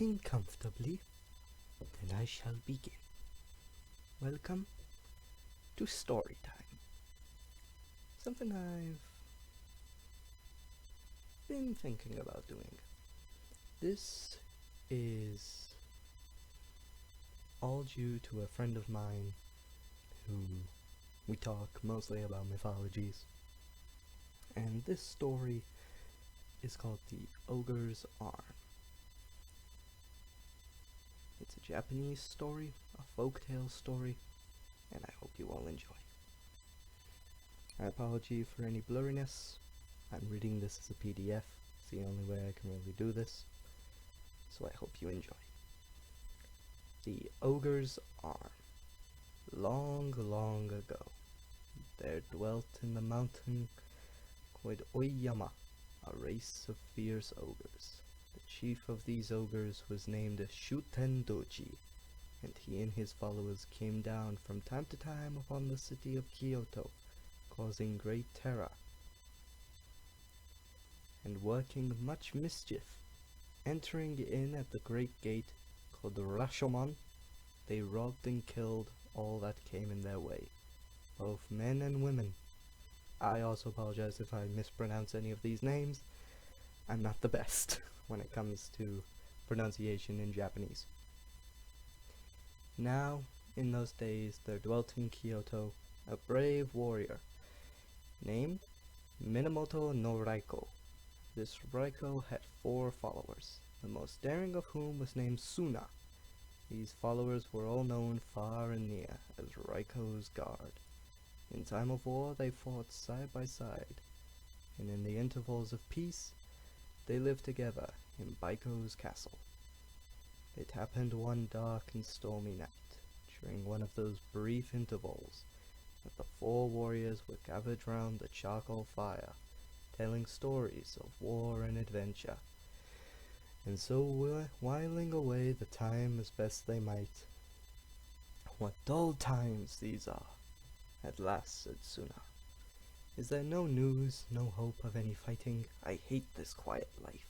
Sitting comfortably, then I shall begin. Welcome to story time. Something I've been thinking about doing. This is all due to a friend of mine who we talk mostly about mythologies. And this story is called The Ogre's Arm. It's a Japanese story, a folktale story, and I hope you all enjoy. I apologize for any blurriness. I'm reading this as a PDF. It's the only way I can really do this. So I hope you enjoy. The Ogre's Arm. Long, long ago, there dwelt in the mountain Oyama, a race of fierce ogres. The chief of these ogres was named Shutendoji, and he and his followers came down from time to time upon the city of Kyoto, causing great terror and working much mischief. Entering in at the great gate called the Rashomon, they robbed and killed all that came in their way, both men and women. I also apologize if I mispronounce any of these names. I'm not the best when it comes to pronunciation in Japanese. Now, in those days, there dwelt in Kyoto a brave warrior named Minamoto no Raiko. This Raiko had 4 followers, the most daring of whom was named Tsuna. These followers were all known far and near as Raiko's Guard. In time of war, they fought side by side, and in the intervals of peace, they lived together in Baiko's castle. It happened one dark and stormy night, during one of those brief intervals, that the 4 warriors were gathered round the charcoal fire, telling stories of war and adventure, and so whiling away the time as best they might. What dull times these are! At last said Tsuna. Is there no news, no hope of any fighting? I hate this quiet life.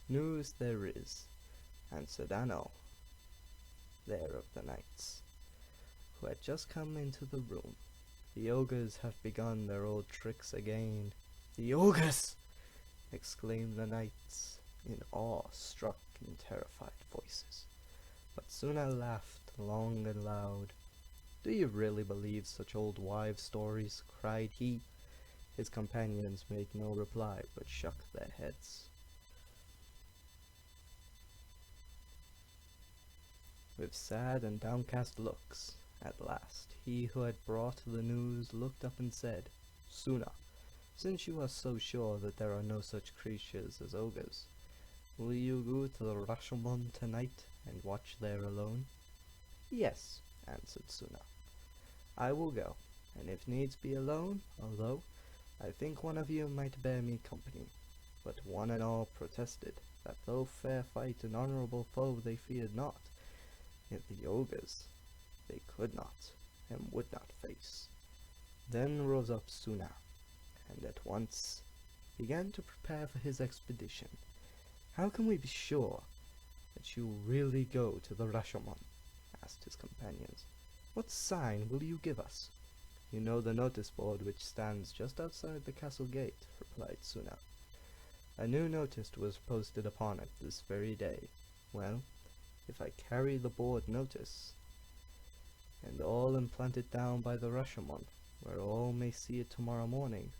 News there is, answered Ano, there of the knights, who had just come into the room. The ogres have begun their old tricks again. The ogres! Exclaimed the knights in awe-struck and terrified voices. But Tsuna laughed long and loud. Do you really believe such old wives' stories? Cried he. His companions made no reply, but shook their heads. With sad and downcast looks, at last, he who had brought the news looked up and said, Tsuna, since you are so sure that there are no such creatures as ogres, will you go to the Rashomon tonight and watch there alone? Yes, answered Tsuna. I will go, and if needs be alone, although I think one of you might bear me company. But one and all protested that though fair fight an honourable foe they feared not, yet the ogres they could not and would not face. Then rose up Tsuna, and at once began to prepare for his expedition. How can we be sure that you really go to the Rashomon? Asked his companions. What sign will you give us? You know the notice board which stands just outside the castle gate, replied Tsuna. A new notice was posted upon it this very day. Well, if I carry the board notice, and all implant it down by the Rashomon, where all may see it tomorrow morning,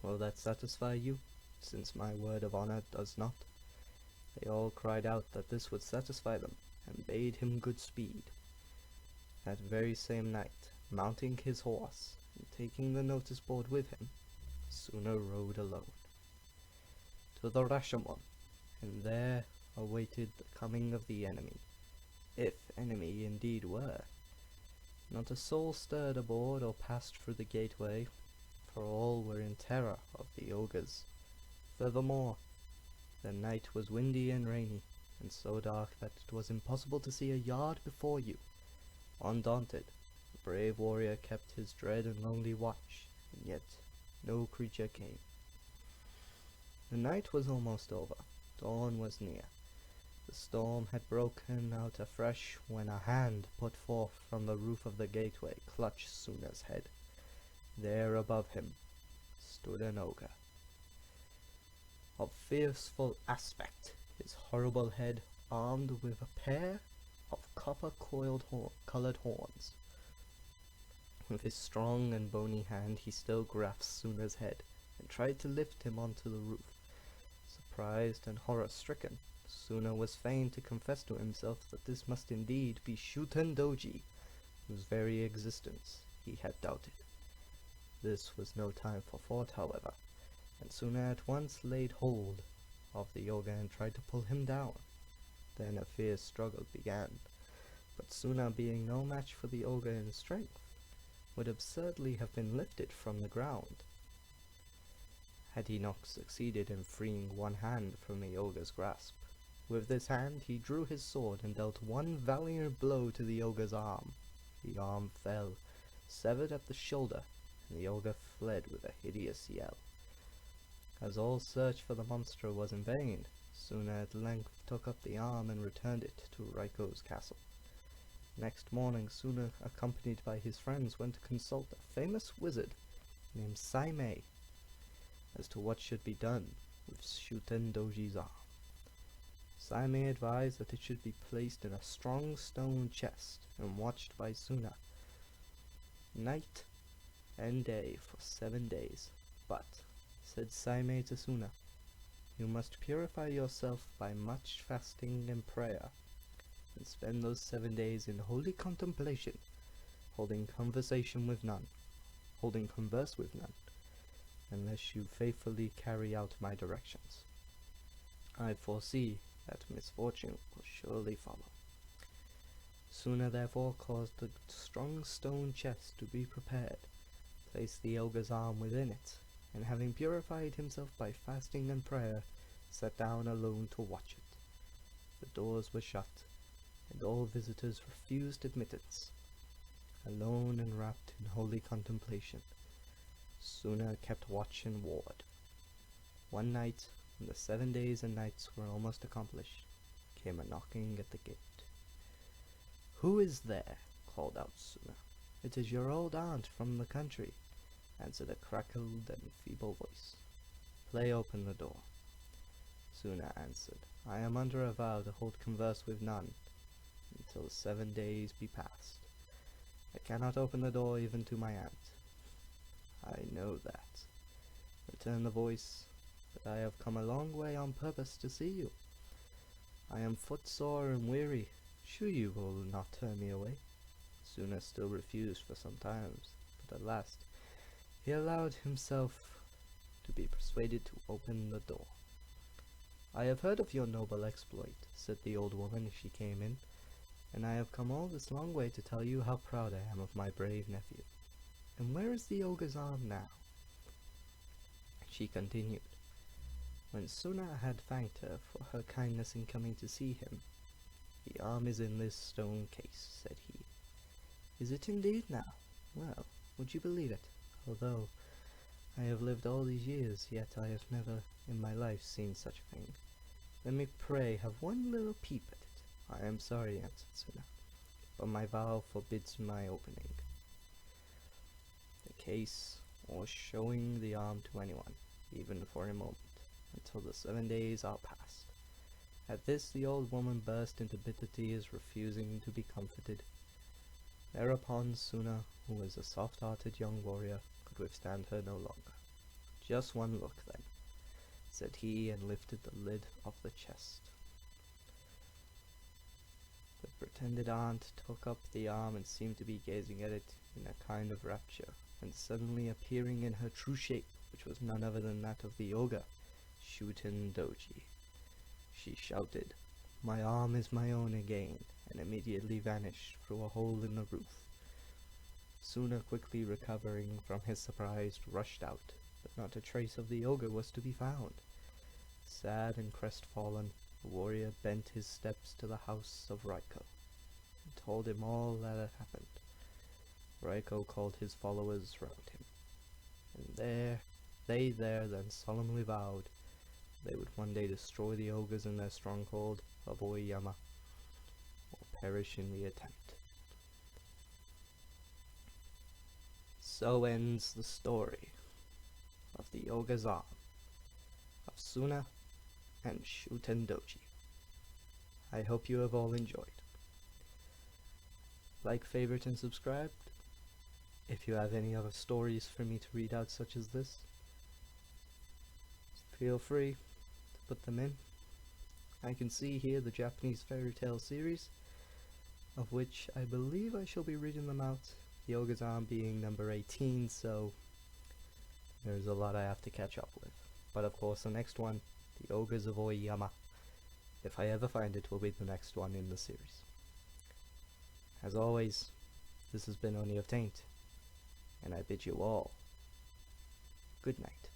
will that satisfy you, since my word of honor does not? They all cried out that this would satisfy them, and bade him good speed. That very same night, mounting his horse, and taking the notice board with him, Tsuna rode alone to the Rashomon, and there awaited the coming of the enemy, if enemy indeed were. Not a soul stirred aboard or passed through the gateway, for all were in terror of the ogres. Furthermore, the night was windy and rainy, and so dark that it was impossible to see a yard before you. Undaunted, the brave warrior kept his dread and lonely watch, and yet no creature came. The night was almost over. Dawn was near. The storm had broken out afresh when a hand put forth from the roof of the gateway clutched Tsuna's head. There above him stood an ogre, of fearful aspect, his horrible head armed with a pair of copper-coloured horns. With his strong and bony hand he still grasped Tsuna's head and tried to lift him onto the roof. Surprised and horror-stricken, Tsuna was fain to confess to himself that this must indeed be Shutendoji, whose very existence he had doubted. This was no time for thought, however, and Tsuna at once laid hold of the ogre and tried to pull him down. Then a fierce struggle began, but Tsuna, being no match for the ogre in strength, would absurdly have been lifted from the ground, had he not succeeded in freeing one hand from the ogre's grasp. With this hand he drew his sword and dealt one valiant blow to the ogre's arm. The arm fell, severed at the shoulder, and the ogre fled with a hideous yell. As all search for the monster was in vain, Tsuna at length took up the arm and returned it to Raiko's castle. Next morning Tsuna, accompanied by his friends, went to consult a famous wizard named Saimei as to what should be done with Shutendoji's arm. Saimei advised that it should be placed in a strong stone chest and watched by Tsuna night and day for 7 days. But, said Saimei to Tsuna, you must purify yourself by much fasting and prayer, and spend those 7 days in holy contemplation, holding converse with none, unless you faithfully carry out my directions. I foresee that misfortune will surely follow. Tsuna therefore caused the strong stone chest to be prepared, placed the ogre's arm within it, and having purified himself by fasting and prayer, sat down alone to watch it. The doors were shut, and all visitors refused admittance. Alone and wrapped in holy contemplation, Tsuna kept watch and ward. One night, when the 7 days and nights were almost accomplished, came a knocking at the gate. "Who is there?" called out Tsuna. "It is your old aunt from the country," answered a crackled and feeble voice. "Play open the door." Tsuna answered, "I am under a vow to hold converse with none until 7 days be past. I cannot open the door even to my aunt." "I know that," returned the voice, "but I have come a long way on purpose to see you. I am footsore and weary. Sure you will not turn me away?" Tsuna still refused for some time, but at last he allowed himself to be persuaded to open the door. "I have heard of your noble exploit," said the old woman as she came in, "and I have come all this long way to tell you how proud I am of my brave nephew. And where is the ogre's arm now?" She continued. When Tsuna had thanked her for her kindness in coming to see him, "The arm is in this stone case," said he. "Is it indeed now? Well, would you believe it? Although I have lived all these years, yet I have never in my life seen such a thing. Let me pray have one little peep at it." "I am sorry," answered Tsuna, "but my vow forbids my opening the case or showing the arm to anyone, even for a moment, until the 7 days are past." At this the old woman burst into bitter tears, refusing to be comforted. Thereupon Tsuna, who was a soft-hearted young warrior, could withstand her no longer. "Just one look, then," said he, and lifted the lid of the chest. The pretended aunt took up the arm and seemed to be gazing at it in a kind of rapture, and suddenly appearing in her true shape, which was none other than that of the ogre, Shutendoji, she shouted, "My arm is my own again," and immediately vanished through a hole in the roof. Tsuna, quickly recovering from his surprise, rushed out, but not a trace of the ogre was to be found. Sad and crestfallen, the warrior bent his steps to the house of Raiko, and told him all that had happened. Raiko called his followers round him, and they then solemnly vowed they would one day destroy the ogres in their stronghold of Oyama, or perish in the attempt. So ends the story of the Ogre's Arm of Tsuna and Shutendoji. I hope you have all enjoyed. Like, favorite, and subscribe. If you have any other stories for me to read out such as this, feel free to put them in. I can see here the Japanese fairy tale series, of which I believe I shall be reading them out, the Ogre's Arm being number 18, so there's a lot I have to catch up with. But of course the next one, the Ogres of Oyama, if I ever find it, will be the next one in the series. As always, this has been OniOfTaint, and I bid you all good night.